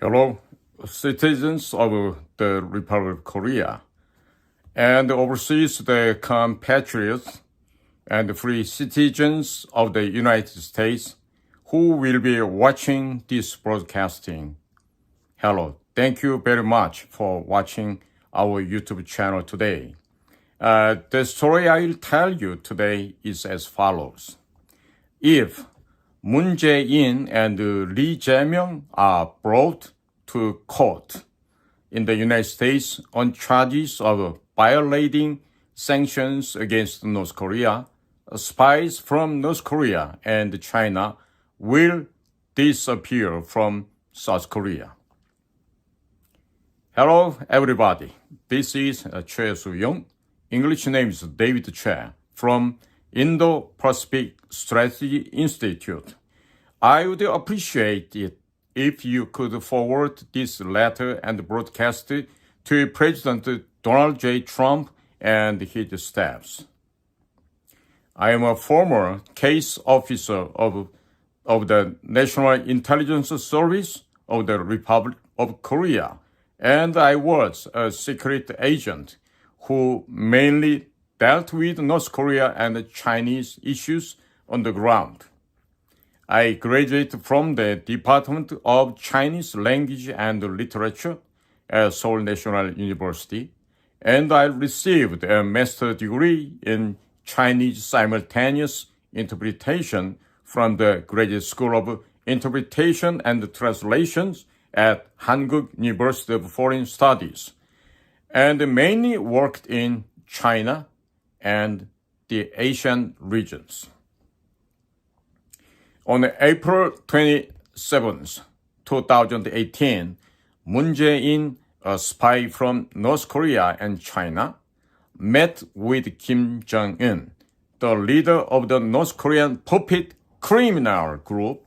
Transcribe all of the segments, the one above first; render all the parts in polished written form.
Hello, citizens of the Republic of Korea and overseas the compatriots and free citizens of the United States who will be watching this broadcasting. Hello, thank you very much for watching our YouTube channel today. The story I'll tell you today is as follows. If Moon Jae and Lee Jae are brought to court in the United States on charges of violating sanctions against North Korea, spies from North Korea and China will disappear from South Korea. Hello, everybody. This is Choi Soo-young. English name is David Choi from Indo-Pacific Strategy Institute. I would appreciate it if you could forward this letter and broadcast it to President Donald J. Trump and his staffs. I am a former case officer of the National Intelligence Service of the Republic of Korea, and I was a secret agent who mainly dealt with North Korea and Chinese issues on the ground. I graduated from the Department of Chinese Language and Literature at Seoul National University, and I received a master's degree in Chinese simultaneous interpretation from the Graduate School of Interpretation and Translations at Hankuk University of Foreign Studies, and mainly worked in China and the Asian regions. On April 27, 2018, Moon Jae, a spy from North Korea and China, met with Kim Jong-un, the leader of the North Korean puppet criminal group,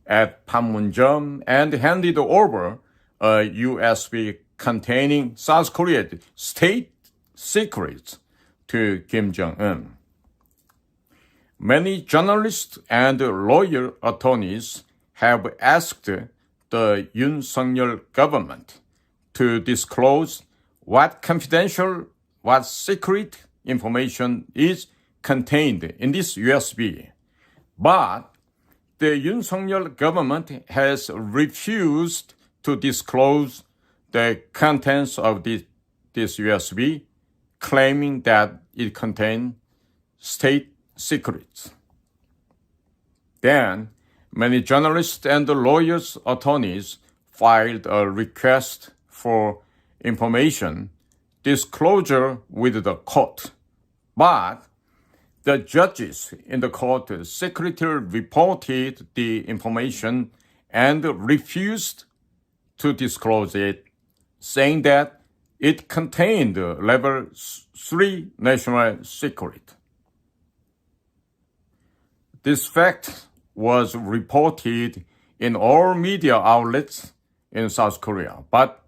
at Panmunjom and handed over a USB containing South Korea's state secrets to Kim Jong-un. Many journalists and lawyer attorneys have asked the Yoon Suk-yeol government to disclose what confidential, what secret information is contained in this USB. But the Yoon Suk-yeol government has refused to disclose the contents of this USB, claiming that it contains state secrets. Then, many journalists and lawyers, attorneys filed a request for information disclosure with the court. But the judges in the court secretly reported the information and refused to disclose it, saying that it contained level 3 national secret. This fact was reported in all media outlets in South Korea, but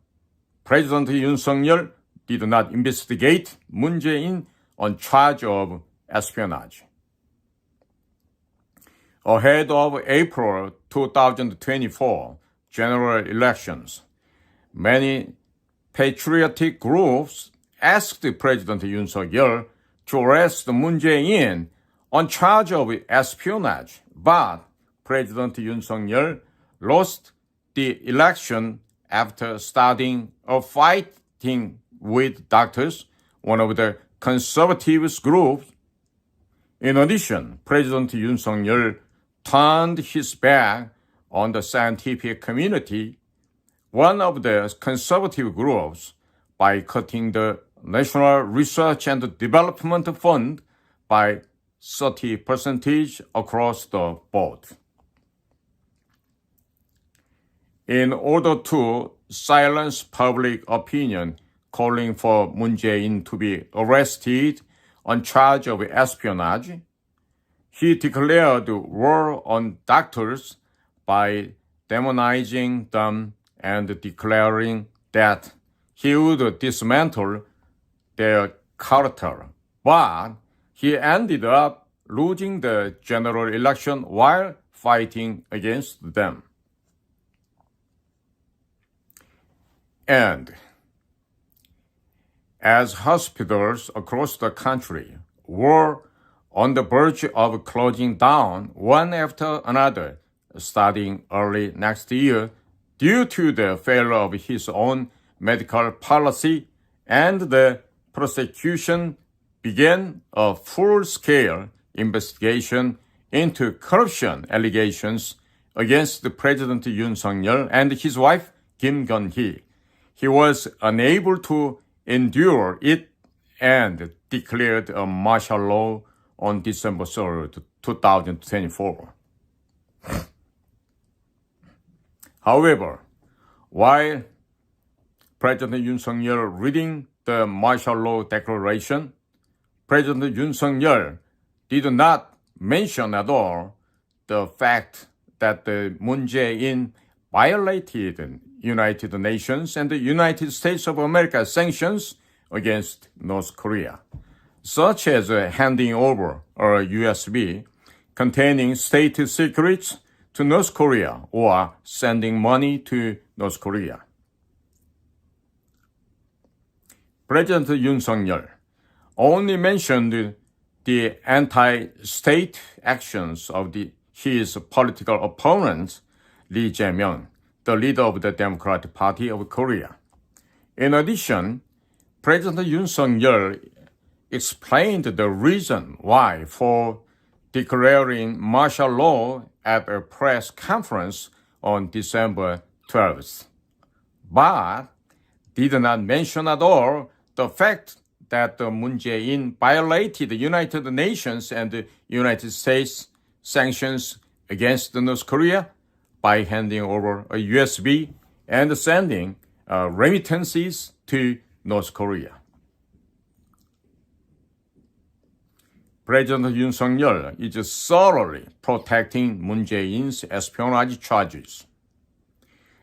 President Yoon Suk-yeol did not investigate Moon Jae on charge of espionage. Ahead of April 2024 general elections, many patriotic groups asked President Yoon Suk-yeol to arrest Moon Jae on charge of espionage, but President Yoon Suk-yeol lost the election after starting a fighting with doctors, one of the conservative groups. In addition, President Yoon Suk-yeol turned his back on the scientific community, one of the conservative groups, by cutting the National Research and Development Fund by 30% across the board. In order to silence public opinion calling for Moon Jae to be arrested on charge of espionage, he declared war on doctors by demonizing them and declaring that he would dismantle their character. But he ended up losing the general election while fighting against them. And as hospitals across the country were on the verge of closing down one after another starting early next year due to the failure of his own medical policy, and the prosecution began a full-scale investigation into corruption allegations against President Yoon Suk-yeol and his wife Kim Gun-hee. He was unable to endure it and declared a martial law on December 3rd, 2024. However, while President Yoon Suk-yeol reading the martial law declaration, President Yoon Suk-yeol did not mention at all the fact that the Moon Jae violated United Nations and the United States of America sanctions against North Korea, such as handing over a USB containing state secrets to North Korea or sending money to North Korea. President Yoon Suk-yeol only mentioned the anti-state actions of his political opponent, Lee Jae, the leader of the Democratic Party of Korea. In addition, President Yoon Suk-yeol explained the reason why for declaring martial law at a press conference on December 12th, but did not mention at all the fact that Moon Jae violated the United Nations and the United States sanctions against North Korea by handing over a USB and sending remittances to North Korea. President Yoon Suk-yeol is thoroughly protecting Moon Jae-in's espionage charges.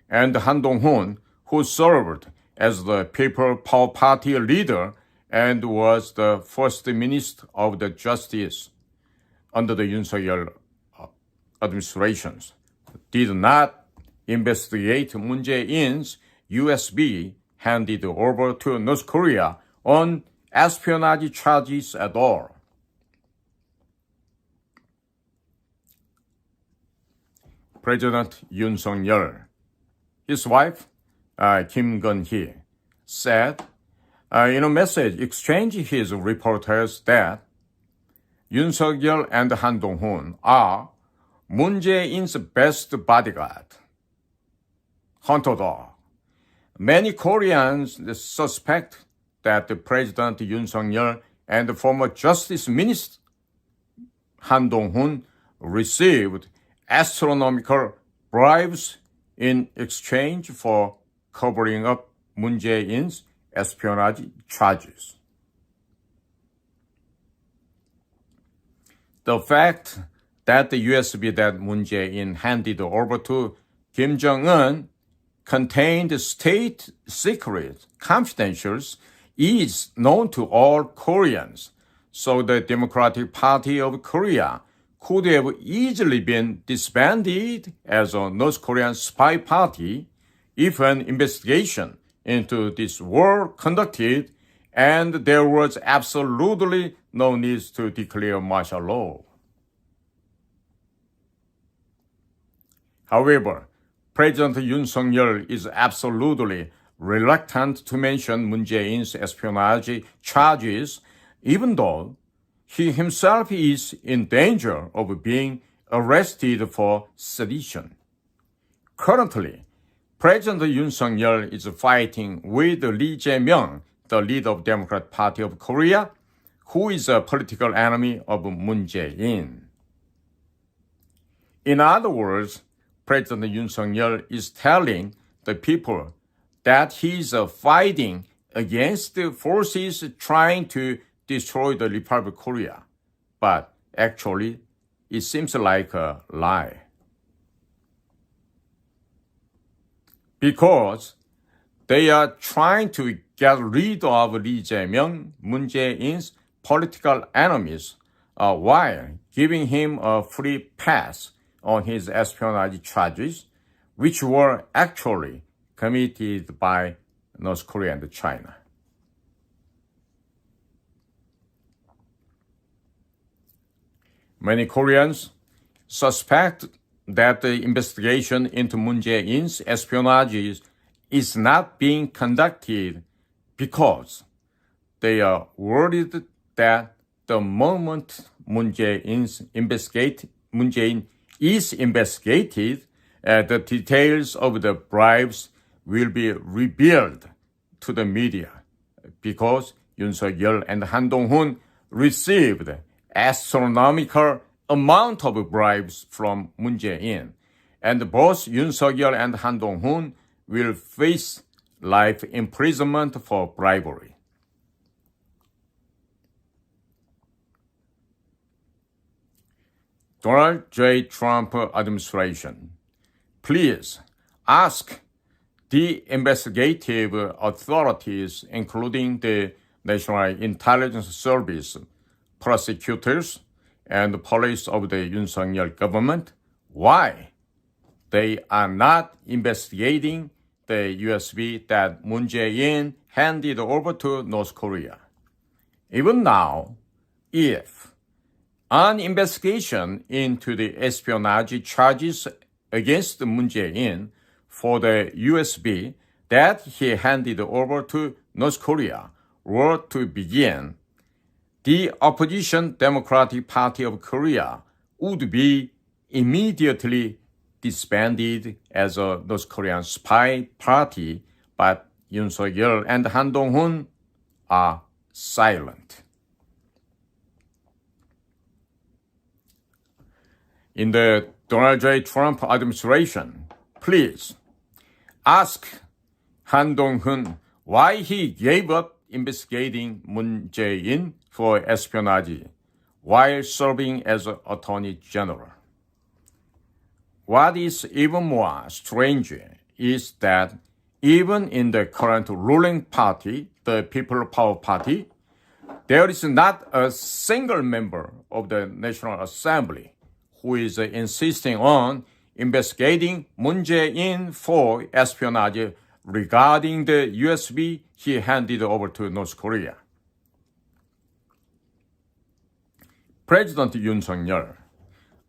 And Han Dong-hoon, who served as the People Power Party leader and was the first minister of the Justice under the Yoon Suk-yeol administrations, did not investigate Moon Jae-in's USB handed over to North Korea on espionage charges at all. President Yoon Suk-yeol, his wife, Kim Gun-hee, said in a message exchanged with reporters that Yoon Suk-yeol and Han Dong-hoon are Moon Jae-in's best bodyguard, hunter dog. Many Koreans suspect that President Yoon Suk-yeol and former Justice Minister Han Dong-hoon received astronomical bribes in exchange for covering up Moon Jae-in's espionage charges. The fact that the USB that Moon Jae-in handed over to Kim Jong-un contained state secret confidentials is known to all Koreans, so the Democratic Party of Korea could have easily been disbanded as a North Korean spy party if an investigation into this were conducted and there was absolutely no need to declare martial law. However, President Yoon Suk-yeol is absolutely reluctant to mention Moon Jae-in's espionage charges, even though he himself is in danger of being arrested for sedition. Currently, President Yoon Suk-yeol is fighting with Lee Jae, the leader of the Democratic Party of Korea, who is a political enemy of Moon Jae-in. In other words, President Yoon Suk-yeol is telling the people that he is fighting against the forces trying to destroy the Republic of Korea. But actually, it seems like a lie. Because they are trying to get rid of Lee Jae, Moon Jae-in's political enemies, while giving him a free pass on his espionage charges, which were actually committed by North Korea and China. Many Koreans suspect that the investigation into Moon Jae-in's espionage is not being conducted because they are worried that the moment Moon Jae-in is investigated, the details of the bribes will be revealed to the media because Yoon Suk-yeol and Han Dong-hoon received astronomical amount of bribes from Moon Jae-in, and both Yoon Suk-yeol and Han Dong-hoon will face life imprisonment for bribery. Donald J. Trump administration, please ask the investigative authorities, including the National Intelligence Service, prosecutors, and police of the Yoon Suk-yeol government, why they are not investigating the USB that Moon Jae-in handed over to North Korea. Even now, if an investigation into the espionage charges against Moon Jae-in for the USB that he handed over to North Korea were to begin, the opposition Democratic Party of Korea would be immediately disbanded as a North Korean spy party, but Yoon Suk-yeol and Han Dong-hoon are silent. In the Donald J. Trump administration, please ask Han Dong-hoon why he gave up investigating Moon Jae-in for espionage while serving as Attorney General. What is even more strange is that even in the current ruling party, the People Power Party, there is not a single member of the National Assembly who is insisting on investigating Moon Jae-in for espionage regarding the USB he handed over to North Korea. President Yoon Suk-yeol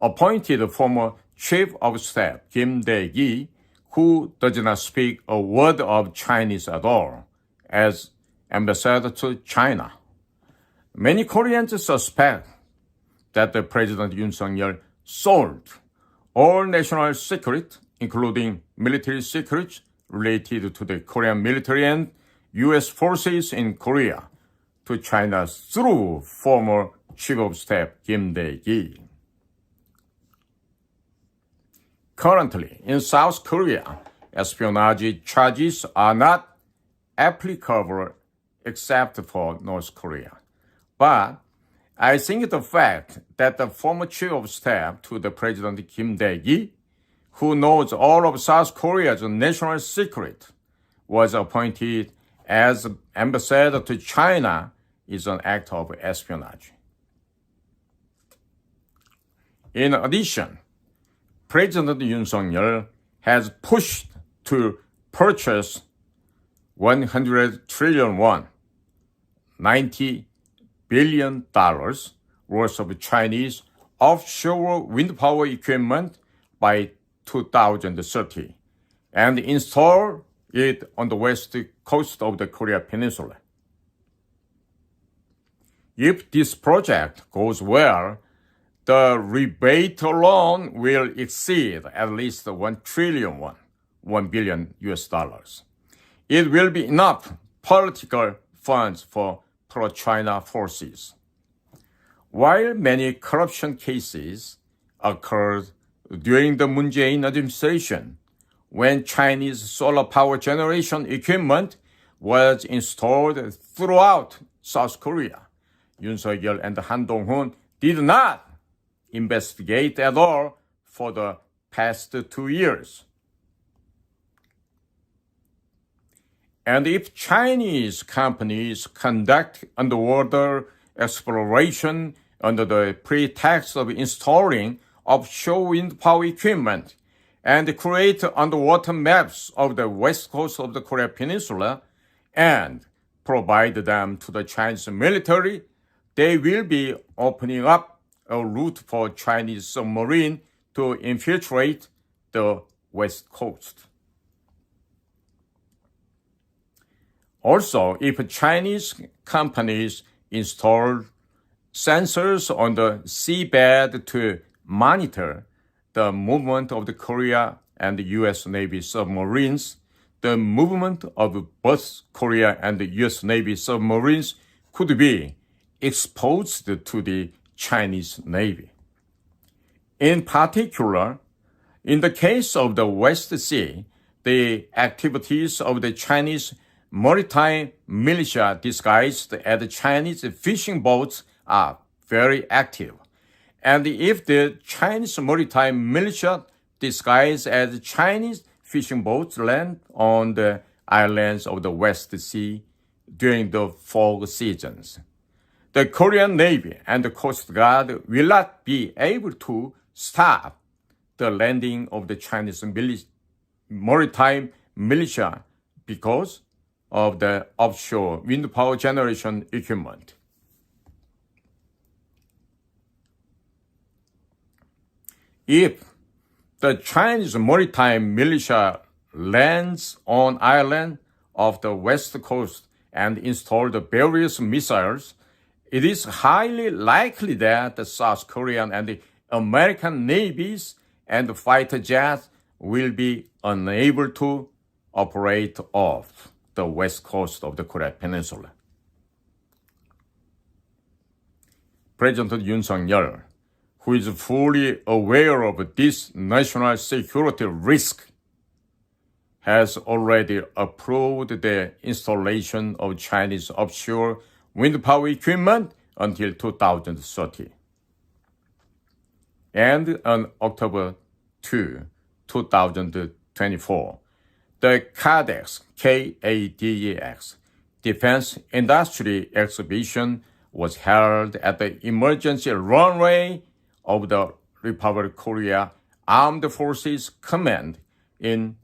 appointed former Chief of Staff Kim Dae-gi, who does not speak a word of Chinese at all, as ambassador to China. Many Koreans suspect that the President Yoon Suk-yeol sold all national secrets, including military secrets related to the Korean military and U.S. forces in Korea, to China through former Chief of Staff Kim Dae-gi. Currently, in South Korea, espionage charges are not applicable except for North Korea. But I think the fact that the former Chief of Staff to the President Kim Dae-gi, who knows all of South Korea's national secret, was appointed as ambassador to China is an act of espionage. In addition, President Yoon Suk-yeol has pushed to purchase 100 trillion won, $90 billion worth of Chinese offshore wind power equipment by 2030 and install it on the west coast of the Korea Peninsula. If this project goes well, the rebate alone will exceed at least 1 trillion won, $1 billion US. It will be enough political funds for pro-China forces. While many corruption cases occurred during the Moon Jae-in administration, when Chinese solar power generation equipment was installed throughout South Korea, Yoon Suk-yeol and Han Dong-hoon did not investigate at all for the past 2 years. And if Chinese companies conduct underwater exploration under the pretext of installing offshore wind power equipment and create underwater maps of the west coast of the Korea Peninsula, and provide them to the Chinese military, they will be opening up a route for Chinese submarine to infiltrate the West Coast. Also, if Chinese companies install sensors on the seabed to monitor the movement of the Korea and the U.S. Navy submarines, the movement of both Korea and the U.S. Navy submarines could be exposed to the Chinese Navy. In particular, in the case of the West Sea, the activities of the Chinese maritime militia disguised as Chinese fishing boats are very active. And if the Chinese maritime militia disguised as Chinese fishing boats land on the islands of the West Sea during the fog seasons, the Korean Navy and the Coast Guard will not be able to stop the landing of the Chinese maritime militia because of the offshore wind power generation equipment. If the Chinese maritime militia lands on island of the west coast and install the various missiles, it is highly likely that the South Korean and the American navies and the fighter jets will be unable to operate off the west coast of the Korean Peninsula. President Yoon Suk-yeol, who is fully aware of this national security risk, has already approved the installation of Chinese offshore wind power equipment until 2030. And on October 2, 2024, the KADEX, K-A-D-E-X, Defense Industry Exhibition was held at the emergency runway of the Republic of Korea Armed Forces Command in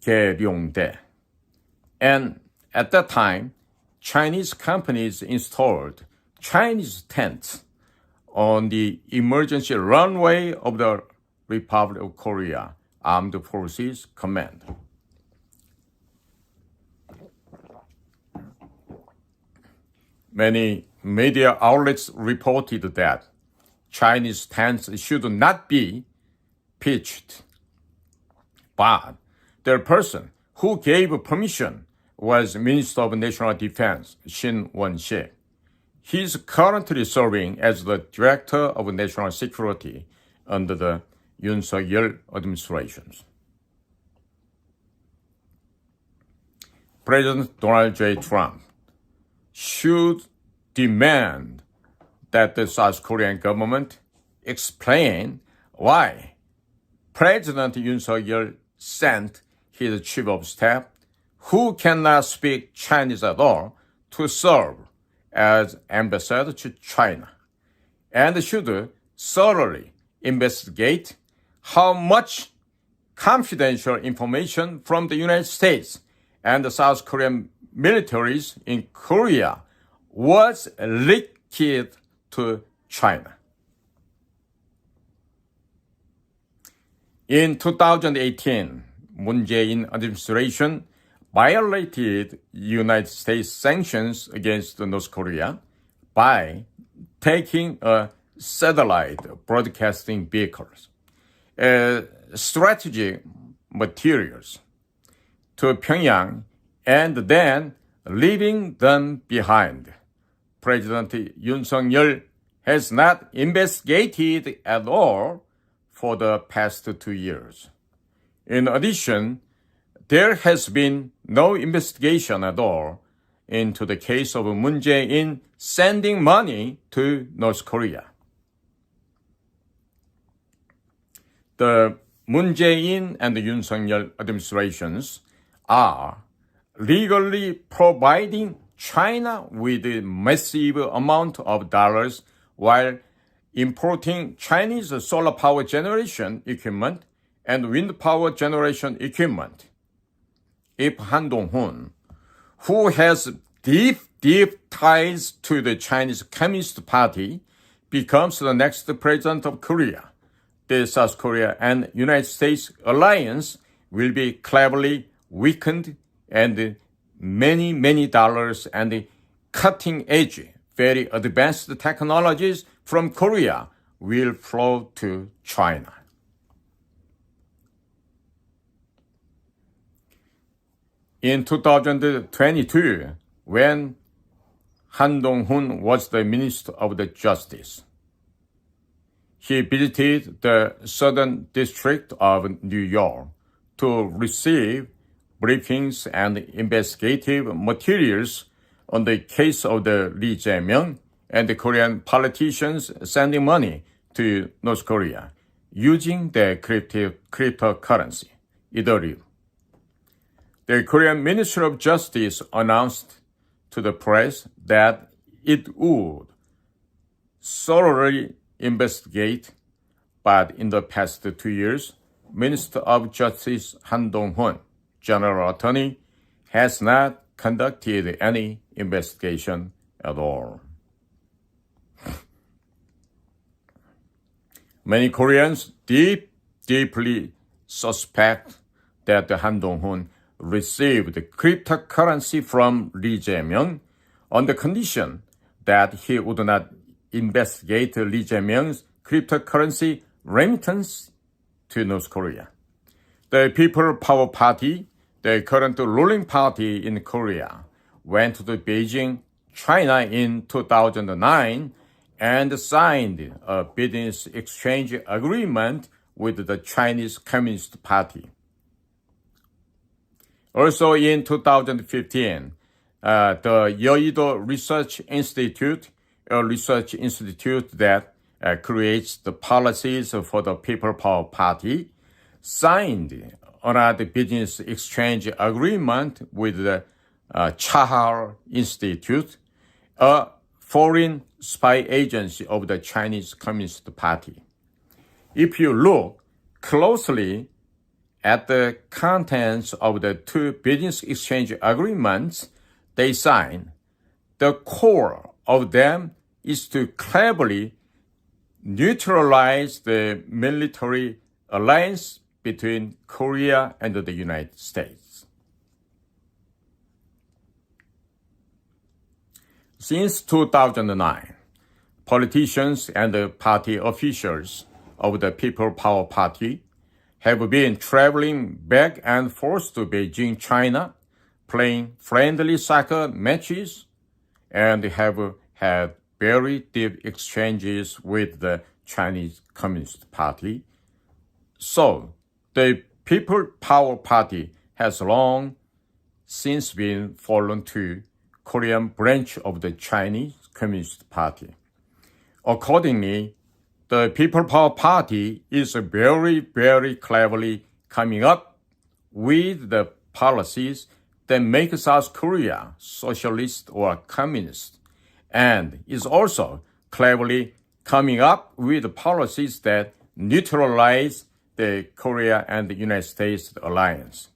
Gyeongdae. And at that time, Chinese companies installed Chinese tents on the emergency runway of the Republic of Korea Armed Forces Command. Many media outlets reported that Chinese tents should not be pitched, but the person who gave permission was Minister of National Defense, Shin Won-shik. He is currently serving as the Director of National Security under the Yoon Suk-yeol administration. President Donald J. Trump should demand that the South Korean government explain why President Yoon Suk-yeol sent his chief of staff, who cannot speak Chinese at all, to serve as ambassador to China, and should thoroughly investigate how much confidential information from the United States and the South Korean militaries in Korea was leaked to China. In 2018, Moon Jae administration violated United States sanctions against North Korea by taking a satellite broadcasting vehicles, strategic materials to Pyongyang and then leaving them behind. President Yoon Suk-yeol has not investigated at all for the past 2 years. In addition, there has been no investigation at all into the case of Moon Jae sending money to North Korea. The Moon Jae and the Yoon Suk-yeol administrations are legally providing China with a massive amount of dollars while importing Chinese solar power generation equipment and wind power generation equipment. if Han Dong-hoon, who has deep ties to the Chinese Communist Party, becomes the next president of Korea, the South Korea and United States alliance will be cleverly weakened and many dollars and cutting-edge, very advanced technologies from Korea will flow to China. In 2022, when Han Dong-hoon was the Minister of the Justice, he visited the Southern District of New York to receive briefings and investigative materials on the case of the Lee Jae and the Korean politicians sending money to North Korea using the cryptocurrency, Ethereum. The Korean Ministry of Justice announced to the press that it would thoroughly investigate, but in the past 2 years, Minister of Justice Han Dong-hoon, General Attorney, has not conducted any investigation at all. Many Koreans deeply suspect that Han Dong-hoon received cryptocurrency from Lee Jae on the condition that he would not investigate Lee Jae-myung's cryptocurrency remittance to North Korea. The People Power Party, the current ruling party in Korea, went to Beijing, China in 2009 and signed a business exchange agreement with the Chinese Communist Party. Also in 2015, the Yeouido Research Institute, a research institute that creates the policies for the People Power Party, signed another business exchange agreement with the Chahar Institute, a foreign spy agency of the Chinese Communist Party. If you look closely at the contents of the two business exchange agreements they signed, the core of them is to cleverly neutralize the military alliance between Korea and the United States. Since 2009, politicians and party officials of the People Power Party have been traveling back and forth to Beijing, China, playing friendly soccer matches, and have had very deep exchanges with the Chinese Communist Party. So, the People Power Party has long since been fallen to Korean branch of the Chinese Communist Party. Accordingly, the People Power Party is very cleverly coming up with the policies that make South Korea socialist or communist, and is also cleverly coming up with policies that neutralize the Korea and the United States alliance.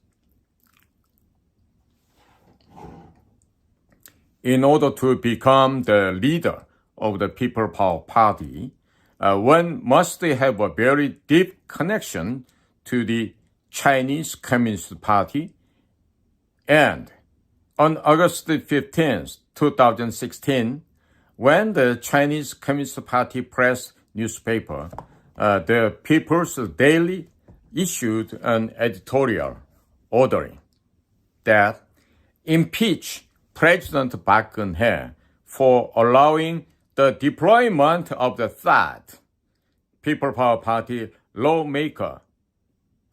In order to become the leader of the People Power Party, one must have a very deep connection to the Chinese Communist Party. And on August 15, 2016, when the Chinese Communist Party press newspaper, the People's Daily, issued an editorial ordering that impeach President Park Geun-hye for allowing the deployment of the third People Power Party lawmaker,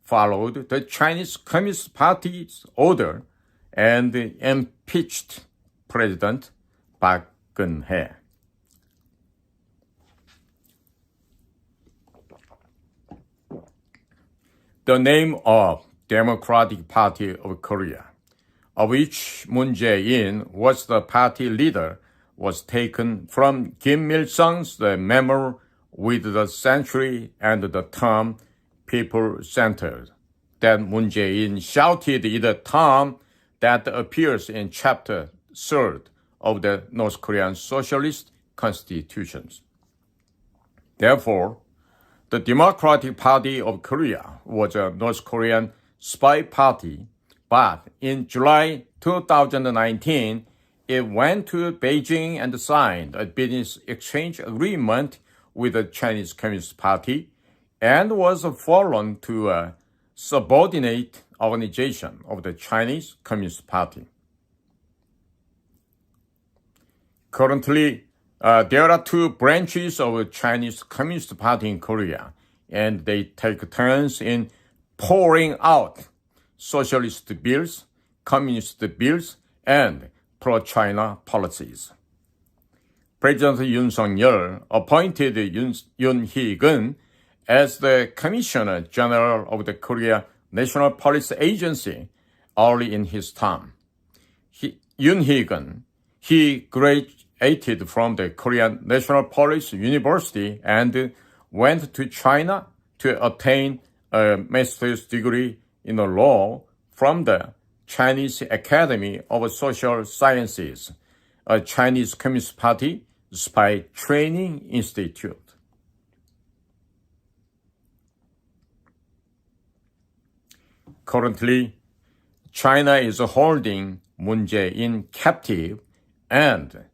followed the Chinese Communist Party's order and impeached President Park Geun-hye. The name of Democratic Party of Korea, of which Moon Jae was the party leader, was taken from Kim Il-sung's memoir with the century and the term people-centered, that Moon Jae shouted in the term that appears in Chapter 3 of the North Korean Socialist Constitutions. Therefore, the Democratic Party of Korea was a North Korean spy party, but in July 2019, it went to Beijing and signed a business exchange agreement with the Chinese Communist Party and was fallen to a subordinate organization of the Chinese Communist Party. Currently, there are two branches of the Chinese Communist Party in Korea, and they take turns in pouring out socialist bills, communist bills, and pro-China policies. President Yoon Suk-yeol appointed Yoon Hee-gun as the Commissioner General of the Korea National Police Agency early in his term. Yoon Hee-gun, he graduated from the Korean National Police University and went to China to obtain a master's degree in law from the Chinese Academy of Social Sciences, a Chinese Communist Party spy training institute. Currently, China is holding Moon Jae captive, and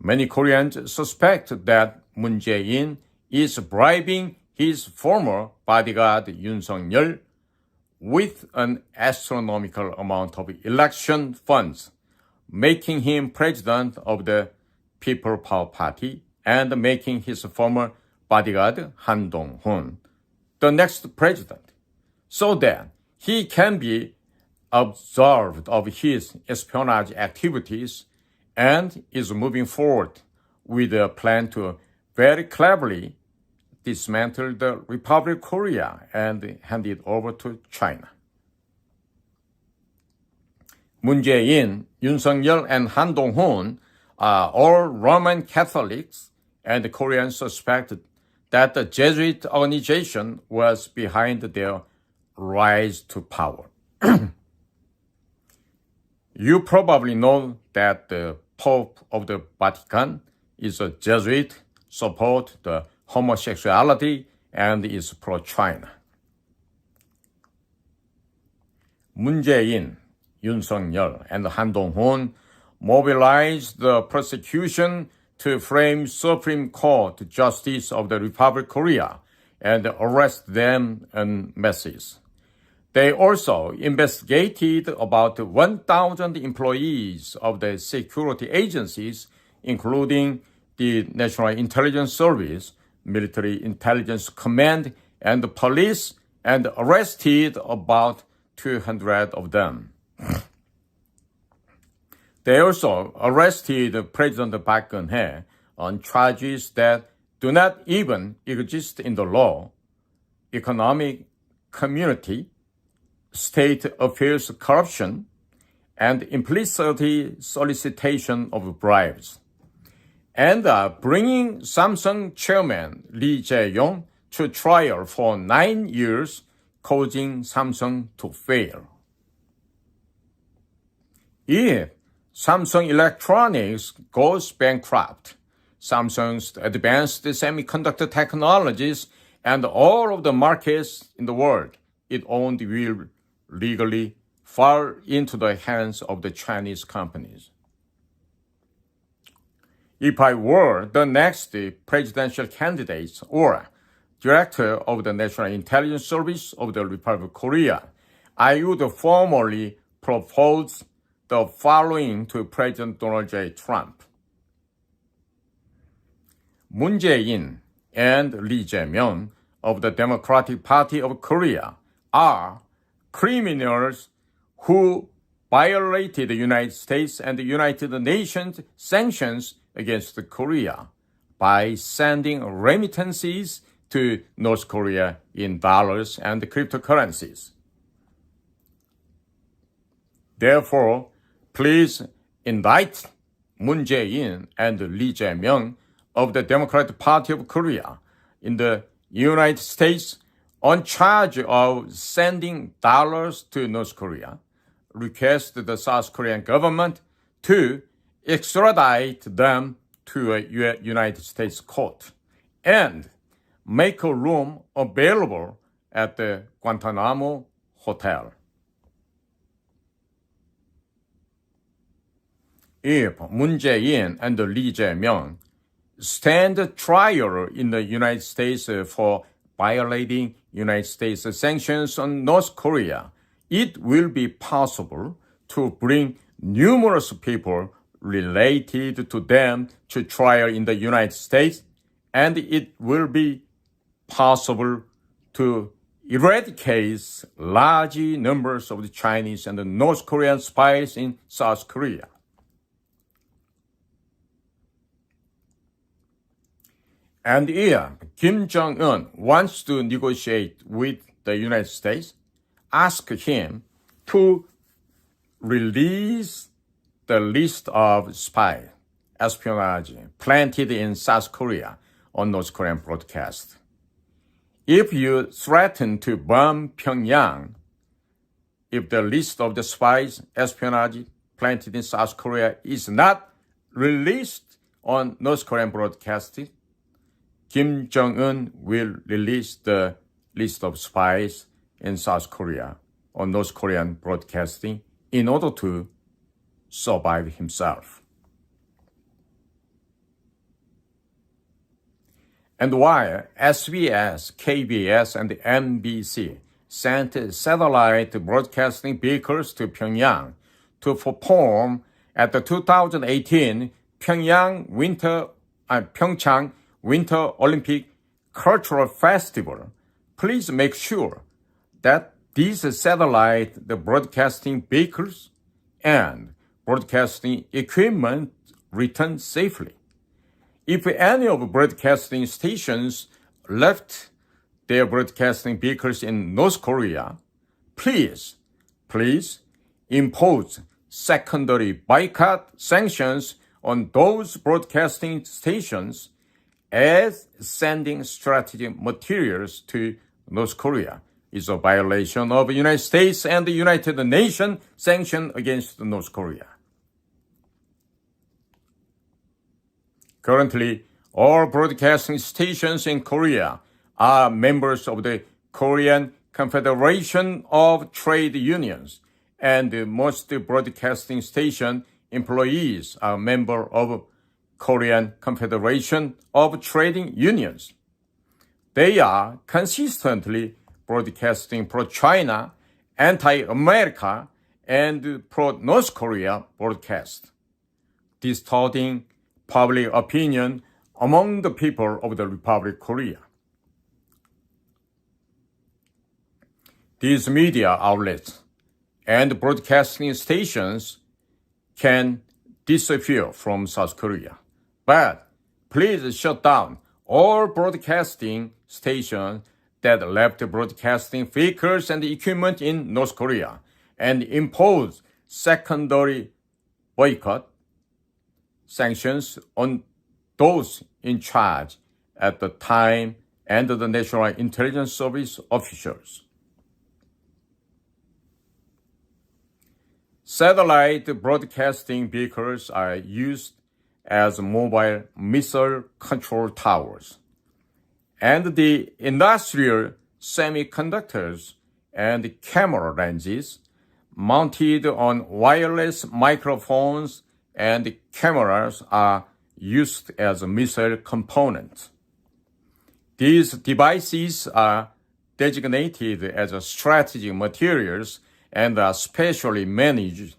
many Koreans suspect that Moon Jae is bribing his former bodyguard Yoon Suk-yeol with an astronomical amount of election funds, making him president of the People Power Party and making his former bodyguard Han Dong-hoon the next president, so that he can be observed of his espionage activities and is moving forward with a plan to very cleverly dismantle the Republic of Korea and hand it over to China. Moon Jae-in, Yoon Suk-yeol, and Han Dong-hoon are all Roman Catholics, and Koreans suspect that the Jesuit organization was behind their rise to power. You probably know that the Pope of the Vatican is a Jesuit, supports the homosexuality, and is pro-China. Moon Jae-in, Yoon Suk-yeol, and Han Dong-hoon mobilized the prosecution to frame Supreme Court Justice of the Republic of Korea and arrest them en masse. They also investigated about 1,000 employees of the security agencies, including the National Intelligence Service, Military Intelligence Command, and the police, and arrested about 200 of them. They also arrested President Park Geun-hye on charges that do not even exist in the law: economic community, state affairs corruption, and implicit solicitation of bribes, and bringing Samsung chairman Lee Jae to trial for 9 years, causing Samsung to fail. If Samsung Electronics goes bankrupt, Samsung's advanced semiconductor technologies and all of the markets in the world it owned will legally fall into the hands of the Chinese companies. If I were the next presidential candidate or director of the National Intelligence Service of the Republic of Korea, I would formally propose the following to President Donald J. Trump. Moon Jae-in and Lee Jae of the Democratic Party of Korea are criminals who violated the United States and the United Nations sanctions against Korea by sending remittances to North Korea in dollars and cryptocurrencies. Therefore, please indict Moon Jae-in and Lee Jae of the Democratic Party of Korea in the United States on charge of sending dollars to North Korea, request the South Korean government to extradite them to a United States court and make a room available at the Guantanamo Hotel. If Moon Jae and Lee Jae stand trial in the United States for violating United States sanctions on North Korea, it will be possible to bring numerous people related to them to trial in the United States, and it will be possible to eradicate large numbers of the Chinese and the North Korean spies in South Korea. And if Kim Jong-un wants to negotiate with the United States, ask him to release the list of spy espionage planted in South Korea on North Korean broadcast. If you threaten to bomb Pyongyang, if the list of the spies espionage planted in South Korea is not released on North Korean broadcast, Kim Jong-un will release the list of spies in South Korea on North Korean broadcasting in order to survive himself. And while SBS, KBS, and NBC sent satellite broadcasting vehicles to Pyongyang to perform at the 2018 Pyeongchang Winter Olympic Cultural Festival, please make sure that these satellite broadcasting vehicles and broadcasting equipment return safely. If any of broadcasting stations left their broadcasting vehicles in North Korea, please impose secondary boycott sanctions on those broadcasting stations as sending strategic materials to North Korea is a violation of the United States and the United Nations sanctions against North Korea. Currently, all broadcasting stations in Korea are members of the Korean Confederation of Trade Unions, and most broadcasting station employees are members of Korean Confederation of Trading Unions. They are consistently broadcasting pro-China, anti-America, and pro-North Korea broadcast, distorting public opinion among the people of the Republic of Korea. These media outlets and broadcasting stations can disappear from South Korea, but please shut down all broadcasting stations that left broadcasting vehicles and equipment in North Korea and impose secondary boycott sanctions on those in charge at the time and the National Intelligence Service officials. Satellite broadcasting vehicles are used as mobile missile control towers, and the industrial semiconductors and camera lenses mounted on wireless microphones and cameras are used as missile components. These devices are designated as strategic materials and are specially managed,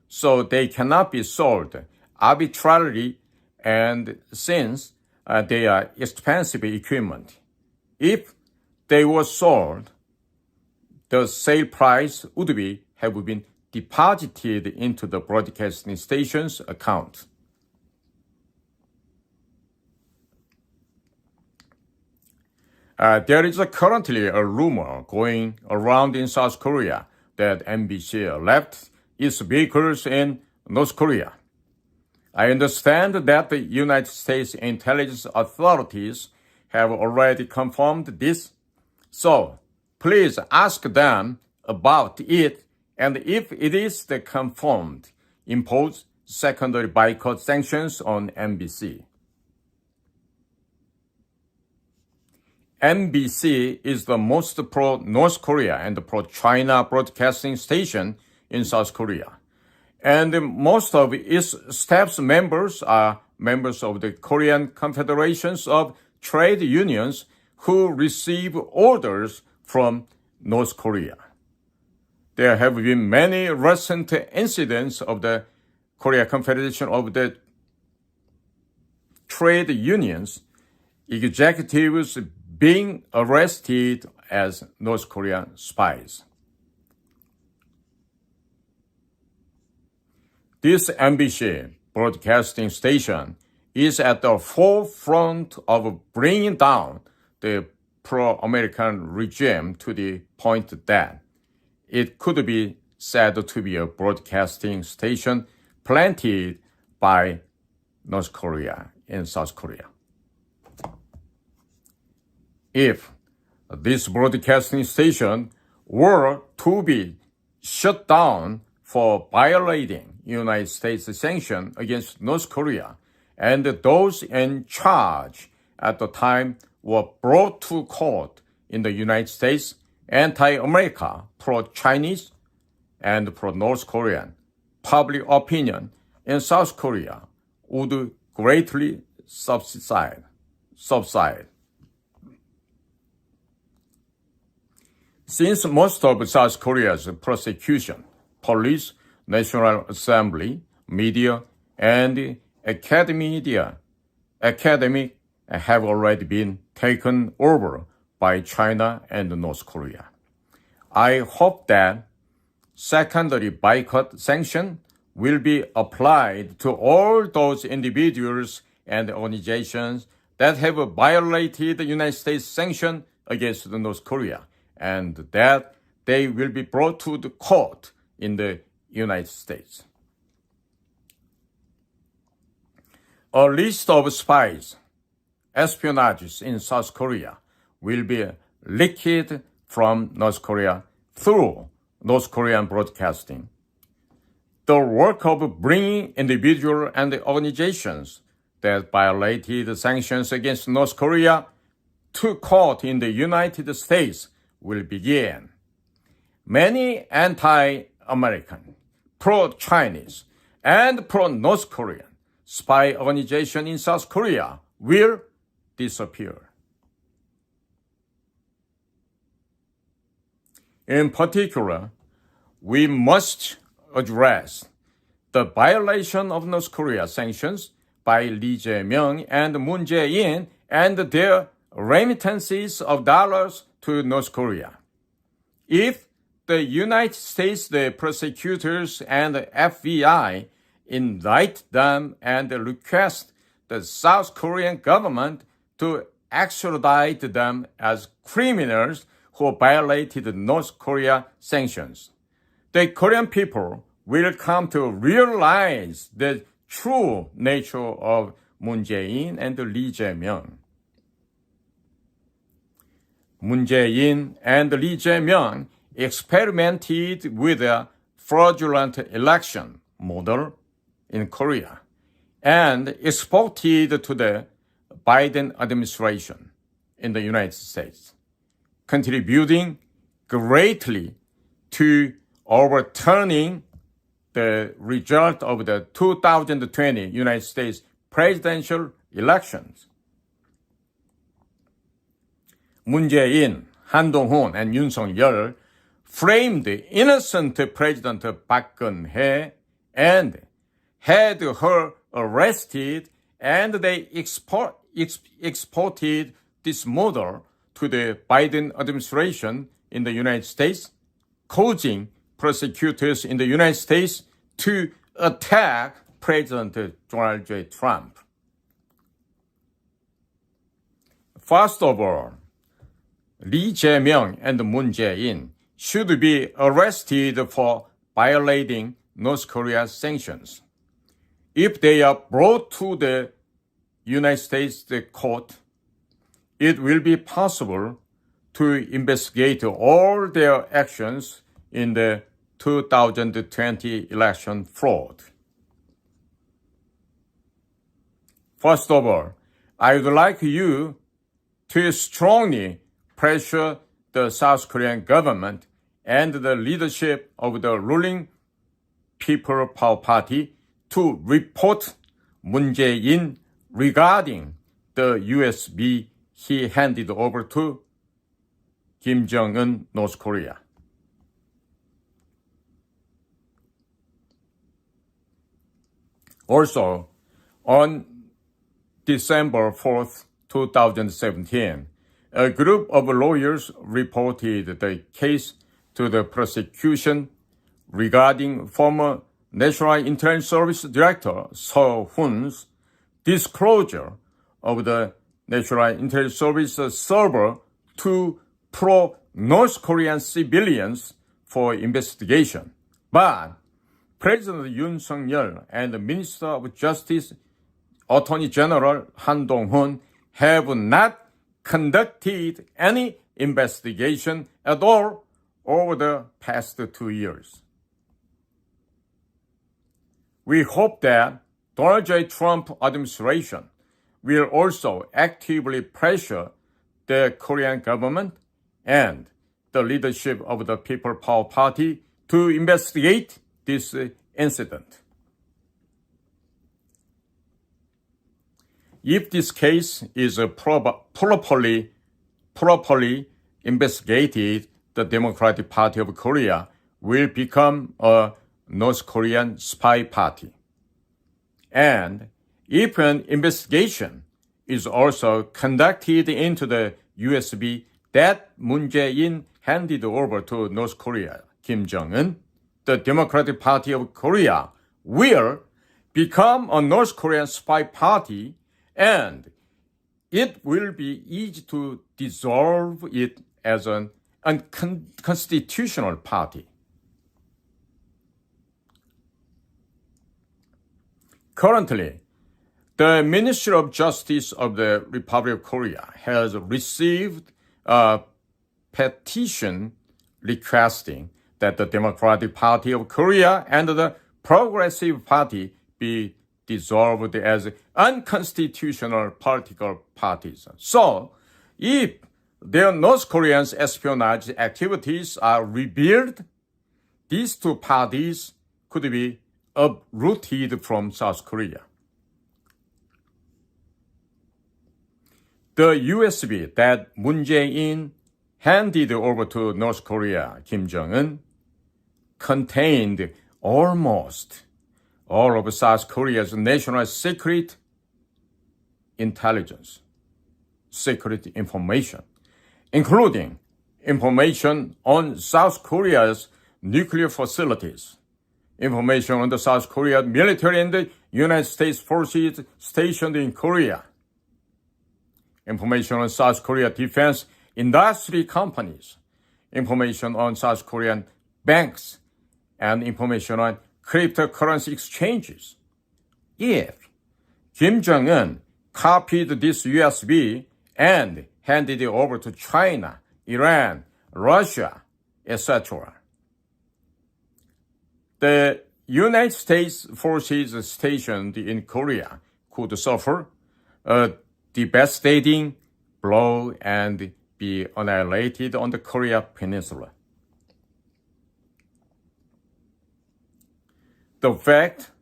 so they cannot be sold arbitrarily, and since they are expensive equipment. If they were sold, the sale price would have been deposited into the broadcasting station's account. There is currently a rumor going around in South Korea that MBC left its vehicles in North Korea. I understand that the United States intelligence authorities have already confirmed this, So, please ask them about it, and if it is confirmed, impose secondary boycott sanctions on MBC. MBC is the most pro-North Korea and pro-China broadcasting station in South Korea. And most of its staff's members are members of the Korean Confederations of Trade Unions who receive orders from North Korea. There have been many recent incidents of the Korea Confederation of the Trade Unions executives being arrested as North Korean spies. This MBC broadcasting station is at the forefront of bringing down the pro-American regime to the point that it could be said to be a broadcasting station planted by North Korea in South Korea. If this broadcasting station were to be shut down for violating United States sanctions against North Korea, and those in charge at the time were brought to court in the United States, anti-America, pro-Chinese, and pro-North Korean public opinion in South Korea would greatly subside. Since most of South Korea's prosecution, police, National Assembly, media, and academic have already been taken over by China and North Korea. I hope that secondary boycott sanction will be applied to all those individuals and organizations that have violated the United States sanctions against North Korea, and that they will be brought to the court in the United States. A list of spies, espionage in South Korea will be leaked from North Korea through North Korean broadcasting. The work of bringing individuals and organizations that violated sanctions against North Korea to court in the United States will begin. Many anti-American, pro-Chinese, and pro-North Korean spy organizations in South Korea will disappear. In particular, we must address the violation of North Korea sanctions by Lee Jae and Moon Jae and their remittances of dollars to North Korea. If the United States, the prosecutors, and the FBI indict them and request the South Korean government to extradite them as criminals who violated North Korea sanctions, the Korean people will come to realize the true nature of Moon Jae and Lee Jae. Moon Jae and Lee Jae experimented with a fraudulent election model in Korea and exported to the Biden administration in the United States, contributing greatly to overturning the result of the 2020 United States presidential elections. Moon Jae-in, Han Dong-hoon, and Yoon Suk-yeol framed innocent President Park Geun-hye and had her arrested, and they exported this model to the Biden administration in the United States, causing prosecutors in the United States to attack President Donald J. Trump. First of all, Lee Jae and Moon Jae should be arrested for violating North Korea's sanctions. If they are brought to the United States court, it will be possible to investigate all their actions in the 2020 election fraud. First of all, I would like you to strongly pressure the South Korean government and the leadership of the ruling People Power Party to report Moon Jae regarding the USB he handed over to Kim Jong-un, North Korea. Also, on December 4th, 2017, a group of lawyers reported the case to the prosecution regarding former National Intelligence Service Director Seo Hoon's disclosure of the National Intelligence Service server to pro-North Korean civilians for investigation. But President Yoon Suk-yeol and the Minister of Justice, Attorney General Han Dong-hoon have not conducted any investigation at all over the past 2 years. We hope that Donald J. Trump administration will also actively pressure the Korean government and the leadership of the People Power Party to investigate this incident. If this case is properly investigated, the Democratic Party of Korea will become a North Korean spy party. And if an investigation is also conducted into the USB that Moon Jae handed over to North Korea, Kim Jong-un, the Democratic Party of Korea will become a North Korean spy party, and it will be easy to dissolve it as an unconstitutional party. Currently, the Ministry of Justice of the Republic of Korea has received a petition requesting that the Democratic Party of Korea and the Progressive Party be dissolved as unconstitutional political parties. So, if their North Korean espionage activities are revealed, these two parties could be uprooted from South Korea. The USB that Moon Jae handed over to North Korea, Kim Jong-un, contained almost all of South Korea's national secret intelligence, secret information, including information on South Korea's nuclear facilities, information on the South Korean military and the United States forces stationed in Korea, information on South Korea defense industry companies, information on South Korean banks, and information on cryptocurrency exchanges. If Kim Jong-un copied this USB and handed it over to China, Iran, Russia, etc., the United States forces stationed in Korea could suffer a devastating blow and be annihilated on the Korea Peninsula. The fact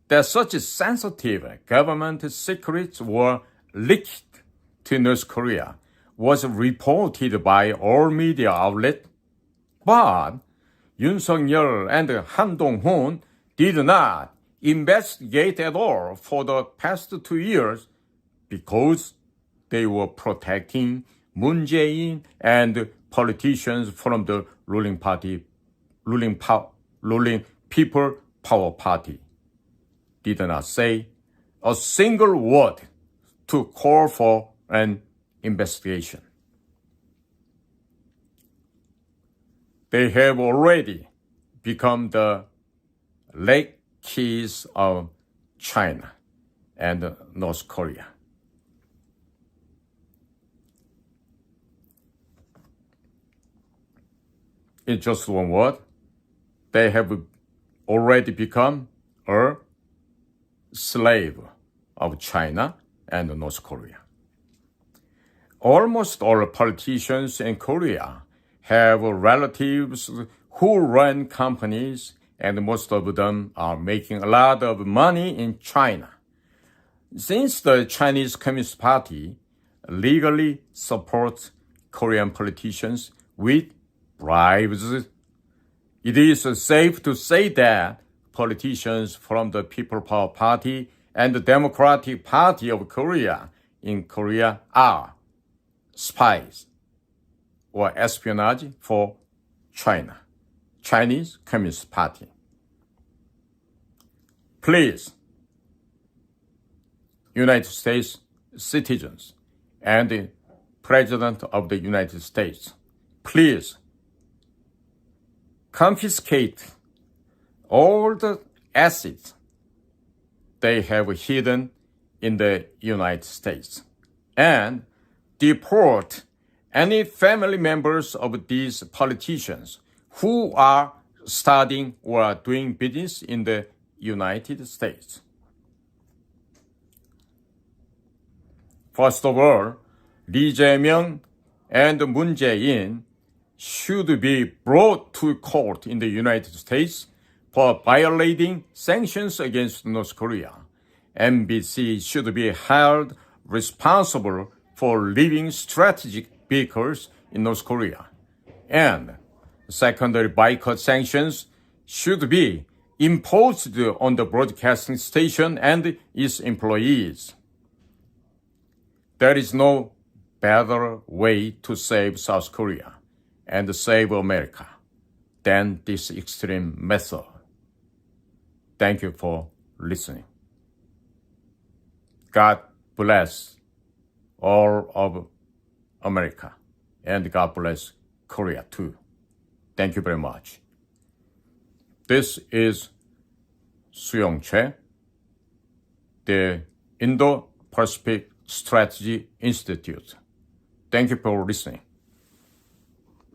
that such sensitive government secrets were leaked to North Korea was reported by all media outlets, but Yoon Suk-yeol and Han Dong-hoon did not investigate at all for the past 2 years because they were protecting Moon Jae and politicians from the ruling People Power Party. Did not say a single word to call for an investigation. They have already become the lackeys of China and North Korea. in just one word, they have already become a slave of China and North Korea. Almost all politicians in Korea have relatives who run companies, and most of them are making a lot of money in China. Since the Chinese Communist Party legally supports Korean politicians with bribes, it is safe to say that politicians from the People Power Party and the Democratic Party of Korea in Korea are spies or espionage for China, Chinese Communist Party. Please, United States citizens and the President of the United States, please confiscate all the assets they have hidden in the United States and deport any family members of these politicians who are studying or doing business in the United States. First of all, Lee Jae and Moon Jae should be brought to court in the United States for violating sanctions against North Korea. MBC should be held responsible for leaving strategic vehicles in North Korea. And secondary boycott sanctions should be imposed on the broadcasting station and its employees. There is no better way to save South Korea and save America than this extreme method. Thank you for listening. God bless all of America, and God bless Korea too. Thank you very much. This is Jae, the Indo-Pacific Strategy Institute. Thank you for listening.